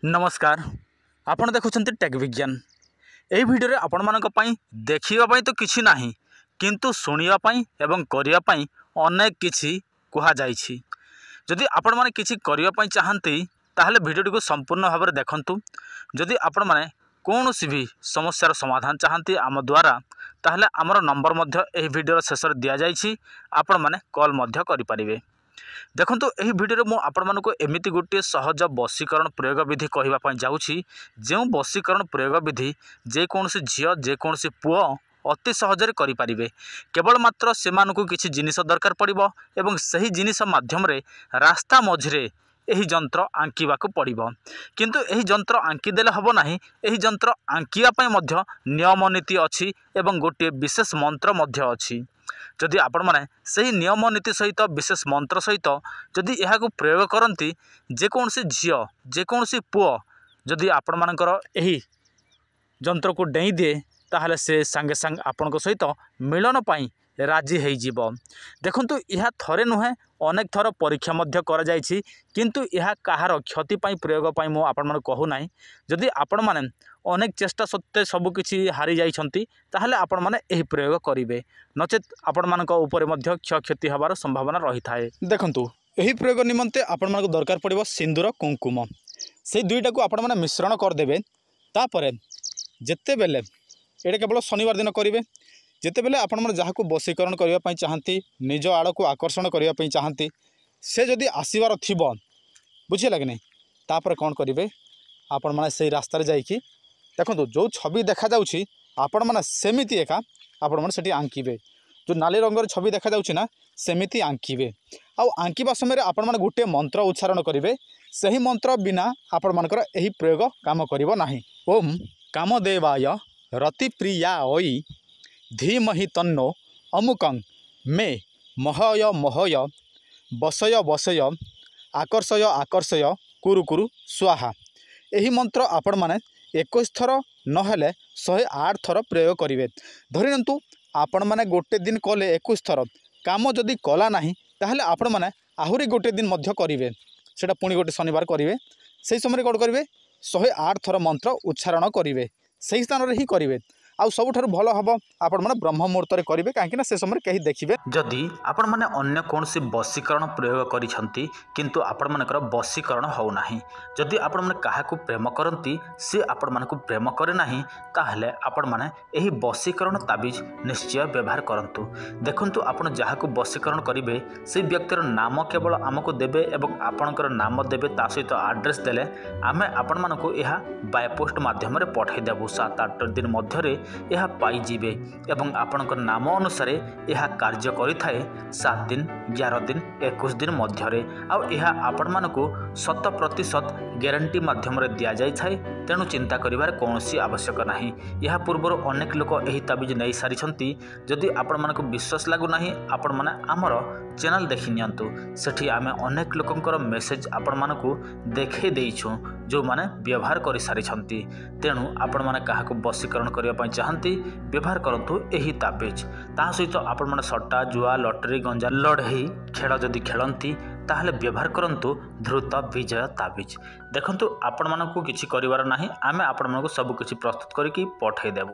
नमस्कार आपण देखुछंती टेक विज्ञान एही वीडियो रे आपण मानक पई देखिबा पई तो किछि नाही किंतु सुनिबा पई एवं करिया पई अनेक किछि कुहा जाईछि। जदि आपण माने किछि करिया पई चाहंती ताहले वीडियो को संपूर्ण भाव में देखंतु। जदि आपण माने कोनोसी भी समस्यार समाधान चाहंती आम द्वारा ताहले आमर नंबर मध्य एही वीडियो शेष रे दिया जाईछि। आपण माने कॉल मध्य करि परिबे। देखंतु एही वीडियो मु आपण मानको एमिति गोटे सहज बशीकरण प्रयोग विधि कहबा पई जाउछि। जे बशीकरण प्रयोग विधि जे कोनोसी झियो जे कोनोसी पुओ अति सहजरे करि परिबे। केवल मात्र से मानको किछि जिनिस दरकार पड़िबो एवं सही जिनिस माध्यम रे रास्ता मझिरे एही जंत्र आंकिबाको पड़िबो। किंतु एही जंत्र आंकी देले हबो नाही। एही जंत्र आंकिया पई मध्य नियम नीति अछि एवं गोटे विशेष मंत्र मध्य अछि। जदि आपण माने सही नियम नीति सहित विशेष मंत्र सहित जदि यह प्रयोग करती जेकोसी झील जेकोसी पुओ जदि आपण मानकर एही जंत्र को डेई दिए ताहले से सांगे सांग आपण सहित मिलन पाई राजी हो जीव। देखंतु यह थरे नुहे अनेक थर परीक्षा मध्य करा जायछि किंतु यह कहार क्षति पाई प्रयोग पाई मो आपण मन कहू नाही। जदि आपण माने अनेक चेष्टा सत्ते सब किछि हारि जाइछंती ताहले आपण माने एही प्रयोग करिवे नचेत आपण मानक ऊपर मध्य क्षति हबार संभावना रही थाए। देखंतु एही प्रयोग निमंते आपण मानक दरकार पड़िबो सिंदूर कुंकुम से दुईटा को आपण माने मिश्रण कर देबे। तापरे जेते बेले एडे केवल शनिवार दिन करिवे जेते बेले आपण मन जहाको बशीकरण करिया पई चाहंती निज आड़ को आकर्षण करिया पई चाहंती से जदि आसीबार थिबो बुझी लागे नै तापर कोन करिवे आपण माने सेही रास्ता रे जाईकी देखंतु जो छवि देखा जाउछि आपण माने सेमिति एका आपण माने सेठी आंकीबे। जो नाली रंगर छवि देखा जाउछि ना सेमिति आंकीबे। आउ आंकीबा समय आपण माने गुटे मंत्र उच्चारण करिवे। सही मंत्र बिना आपण मानकर एही प्रयोग काम करिवो नाही। ओम कामदेवाय रतिप्रियाय धीमहि तन्नो अमुकं मे महय महय बसय बसय आकर्षय आकर्षय कुरु कुरु स्वाहा। एही मंत्र आपण माने 21 थर नहेले 108 थर प्रयोग करिवे। धरिनंतु आपण माने गोटे दिन कले 21 थर काम जदि कला नाही ताहले आपण माने आहुरी गोटे दिन मध्य करिवे सेटा पुणी गोटे शनिवार करिवे। सेही समय कोड करिवे 108 थर मंत्र उच्चारण करिवे सही स्थान रे ही करिवे। आउ सबुठारु भलो हबो आपण माने ब्रह्म मुहूर्त रे करिवे काहेकि ना से समय कहीं देखिबे। जदि आपण माने अन्य कोनसी बशीकरण प्रयोग करिसंती किंतु आपण मानकर बशीकरण हो नाही जदि आपण माने काहाकू प्रेम करंती से आपण मानकू प्रेम करे नाही ताहले आपण माने एही बशीकरण ताबिज निश्चय व्यवहार करंतु। देखंतु आपण जहाकू बशीकरण करिवे से व्यक्तिर नाम केवल हमकु देबे एवं आपणकर नाम देबे ता सहित एड्रेस देले आमे आपण मानकू एहा बाय पोस्ट माध्यम रे पठाई देबु। 7-8 दिन मध्य रे यह पाइजिबे एवं आपणकर नाम अनुसार यह कार्य करिथाए 7 दिन 11 दिन 21 दिन मध्य आउ यह आपण मानकू 100% ग्यारंटी माध्यम रे दिया जाय थाए। तेणु चिंता करिवार कोनोसी आवश्यक नाही। यह पूर्व अनेक लोक एही ताबिज नै सारिछंती। जदि आपण मानकू विश्वास लागु नाही आपण माने हमर चैनल देखि नियंतु सेठी आमे अनेक लोकंकर मेसेज आपण मानकू देखै देइछु जो माने व्यवहार करि सारिछंती। तेणु आपण माने काहाकू बशीकरण करिया पई चाहंती व्यवहार करंतु एही ताबिज। ता सहित आपण माने सट्टा जुआ लॉटरी गंजा लड़ई खेल जदि खेलंती ताहले व्यवहार करंतु ध्रुत विजय ताबिज। देखंतु आपण मानकू किछि करिवार नाही आमे आपण मानकू सब किछि प्रस्तुत करिकि पठाई देबु।